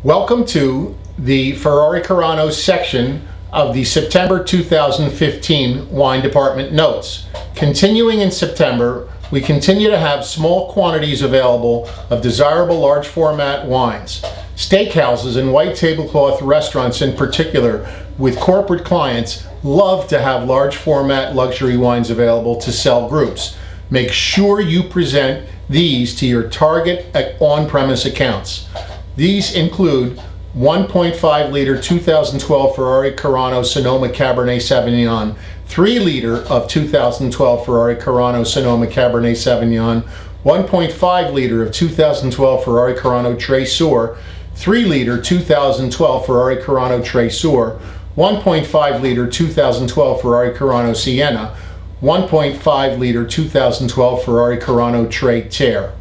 Welcome to the Ferrari-Carano section of the September 2015 wine department notes. Continuing in September, we continue to have small quantities available of desirable large format wines. Steakhouses and white tablecloth restaurants in particular, with corporate clients, love to have large format luxury wines available to sell groups. Make sure you present these to your target on-premise accounts. These include 1.5 liter 2012 Ferrari-Carano Sonoma Cabernet Sauvignon, 3 liter of 2012 Ferrari-Carano Sonoma Cabernet Sauvignon, 1.5 liter of 2012 Ferrari-Carano Tresor, 3 liter 2012 Ferrari-Carano Tresor, 1.5 liter 2012 Ferrari-Carano Sienna, 1.5 liter 2012 Ferrari-Carano Traiteur.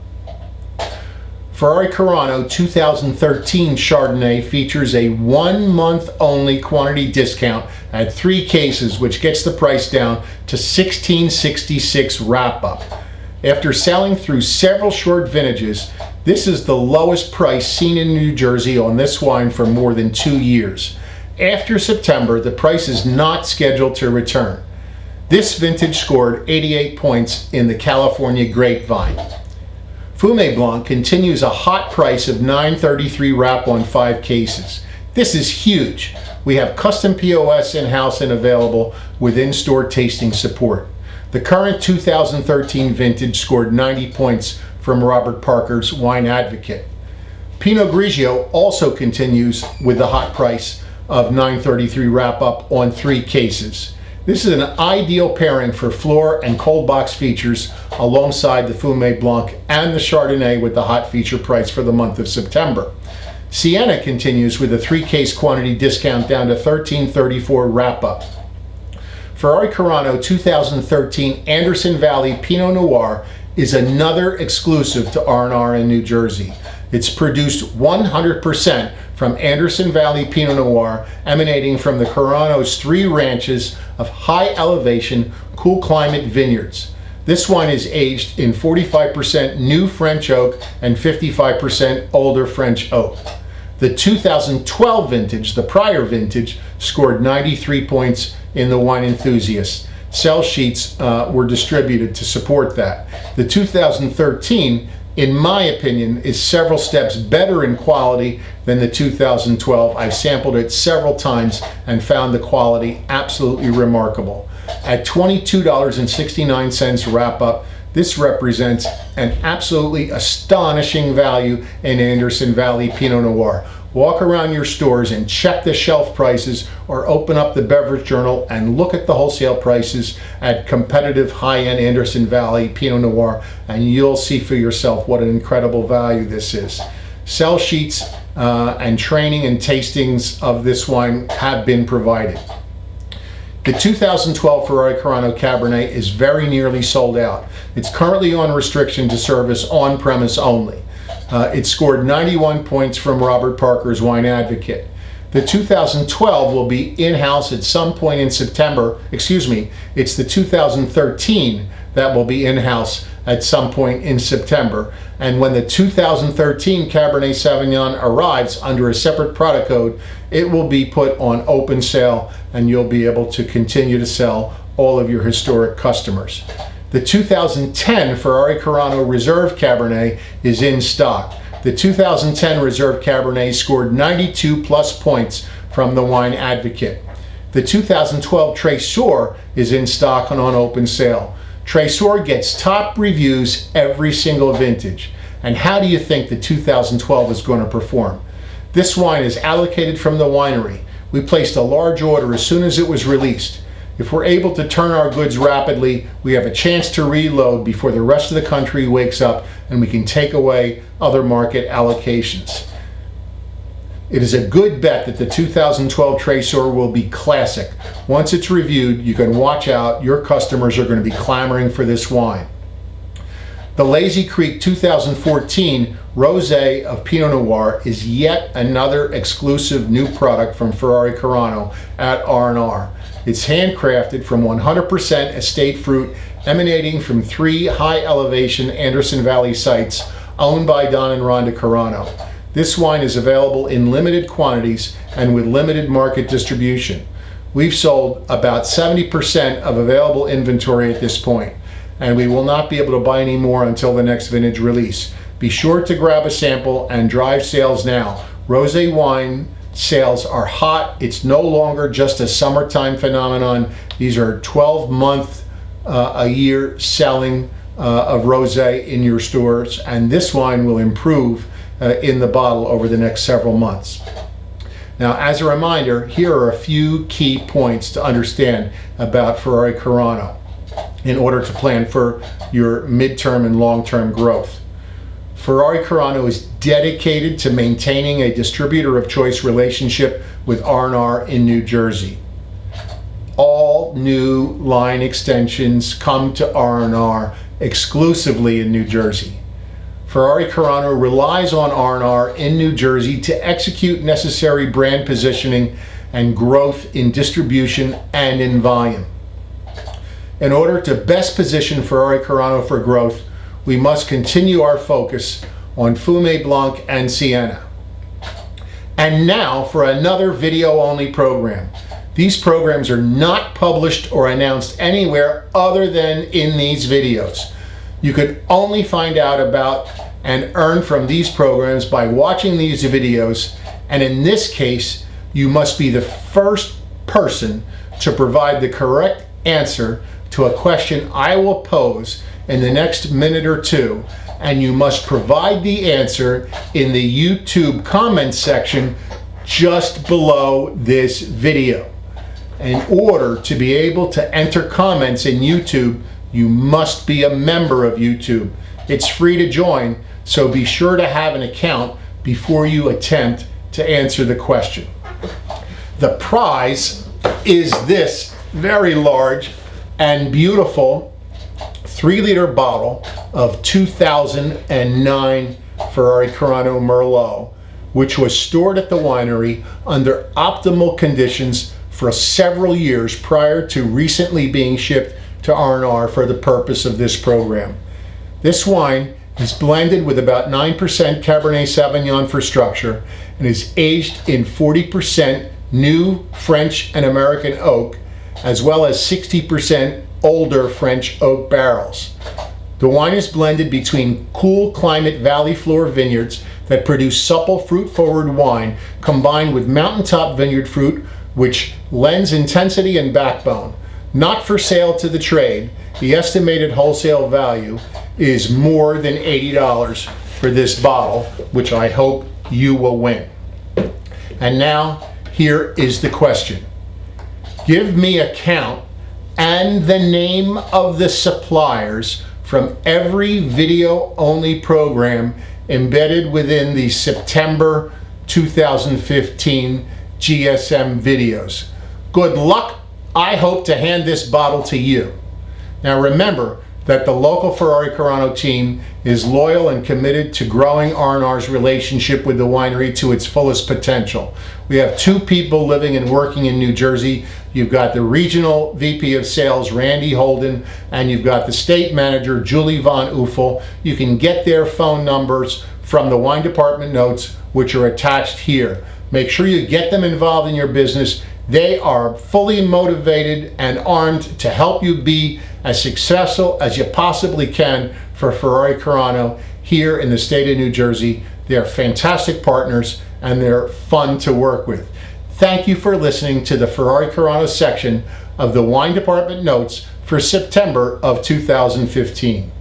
Ferrari-Carano 2013 Chardonnay features a 1 month only quantity discount at 3 cases, which gets the price down to $16.66 wrap up. After selling through several short vintages, this is the lowest price seen in New Jersey on this wine for more than 2 years. After September, the price is not scheduled to return. This vintage scored 88 points in the California Grapevine. Fumé Blanc continues a hot price of $9.33 wrap on 5 cases. This is huge. We have custom POS in-house and available with in-store tasting support. The current 2013 vintage scored 90 points from Robert Parker's Wine Advocate. Pinot Grigio also continues with the hot price of $9.33 wrap up on 3 cases. This is an ideal pairing for floor and cold box features alongside the Fumé Blanc and the Chardonnay with the hot feature price for the month of September. Sienna continues with a 3-case quantity discount down to $13.34 wrap up. Ferrari-Carano 2013 Anderson Valley Pinot Noir is another exclusive to R&R in New Jersey. It's produced 100% from Anderson Valley Pinot Noir, emanating from the Carano's 3 ranches of high elevation, cool climate vineyards. This wine is aged in 45% new French oak and 55% older French oak. The 2012 vintage, the prior vintage, scored 93 points in the Wine Enthusiast. Sell sheets were distributed to support that. The 2013, in my opinion, is several steps better in quality than the 2012. I've sampled it several times and found the quality absolutely remarkable. At $22.69 wrap up, this represents an absolutely astonishing value in Anderson Valley Pinot Noir. Walk around your stores and check the shelf prices, or open up the Beverage Journal and look at the wholesale prices at competitive high-end Anderson Valley Pinot Noir, and you'll see for yourself what an incredible value this is. Sell sheets and training and tastings of this wine have been provided. The 2012 Ferrari-Carano Cabernet is very nearly sold out. It's currently on restriction to service on-premise only. It scored 91 points from Robert Parker's Wine Advocate. The 2012 will be in-house at some point in September. It's the 2013 that will be in-house at some point in September. And when the 2013 Cabernet Sauvignon arrives under a separate product code, it will be put on open sale, and you'll be able to continue to sell all of your historic customers. The 2010 Ferrari-Carano Reserve Cabernet is in stock. The 2010 Reserve Cabernet scored 92 plus points from the Wine Advocate. The 2012 Tresor is in stock and on open sale. Tresor gets top reviews every single vintage. And how do you think the 2012 is going to perform? This wine is allocated from the winery. We placed a large order as soon as it was released. If we're able to turn our goods rapidly, we have a chance to reload before the rest of the country wakes up, and we can take away other market allocations. It is a good bet that the 2012 Tresor will be classic. Once it's reviewed, you can watch out. Your customers are going to be clamoring for this wine. The Lazy Creek 2014 Rosé of Pinot Noir is yet another exclusive new product from Ferrari-Carano at R&R. It's handcrafted from 100% estate fruit emanating from 3 high elevation Anderson Valley sites owned by Don and Rhonda Carano. This wine is available in limited quantities and with limited market distribution. We've sold about 70% of available inventory at this point, and we will not be able to buy any more until the next vintage release. Be sure to grab a sample and drive sales now. Rosé wine sales are hot. It's no longer just a summertime phenomenon. These are 12-month a year selling of rosé in your stores, and this wine will improve in the bottle over the next several months. Now, as a reminder, here are a few key points to understand about Ferrari-Carano in order to plan for your midterm and long-term growth. Ferrari-Carano is dedicated to maintaining a distributor of choice relationship with R&R in New Jersey. All new line extensions come to R&R exclusively in New Jersey. Ferrari-Carano relies on R&R in New Jersey to execute necessary brand positioning and growth in distribution and in volume. In order to best position Ferrari-Carano for growth, we must continue our focus on Fumé Blanc and Sienna. And now for another video-only program. These programs are not published or announced anywhere other than in these videos. You can only find out about and earn from these programs by watching these videos, and in this case, you must be the first person to provide the correct answer to a question I will pose in the next minute or two, and you must provide the answer in the YouTube comments section just below this video. In order to be able to enter comments in YouTube, you must be a member of YouTube. It's free to join, so be sure to have an account before you attempt to answer the question. The prize is this very large and beautiful 3-liter bottle of 2009 Ferrari-Carano Merlot, which was stored at the winery under optimal conditions for several years prior to recently being shipped to R&R for the purpose of this program. This wine is blended with about 9% Cabernet Sauvignon for structure and is aged in 40% new French and American oak, as well as 60% older French oak barrels. The wine is blended between cool climate valley floor vineyards that produce supple fruit-forward wine combined with mountaintop vineyard fruit, which lends intensity and backbone. Not for sale to the trade, the estimated wholesale value is more than $80 for this bottle, which I hope you will win. And now, here is the question. Give me a count and the name of the suppliers from every video-only program embedded within the September 2015 GSM videos. Good luck. I hope to hand this bottle to you. Now remember that the local Ferrari-Carano team is loyal and committed to growing R&R's relationship with the winery to its fullest potential. We have 2 people living and working in New Jersey. You've got the regional VP of sales, Randy Holden, and you've got the state manager, Julie Von Uffel. You can get their phone numbers from the wine department notes, which are attached here. Make sure you get them involved in your business. They are fully motivated and armed to help you be as successful as you possibly can for Ferrari-Carano here in the state of New Jersey. They're fantastic partners and they're fun to work with. Thank you for listening to the Ferrari-Carano section of the Wine Department Notes for September of 2015.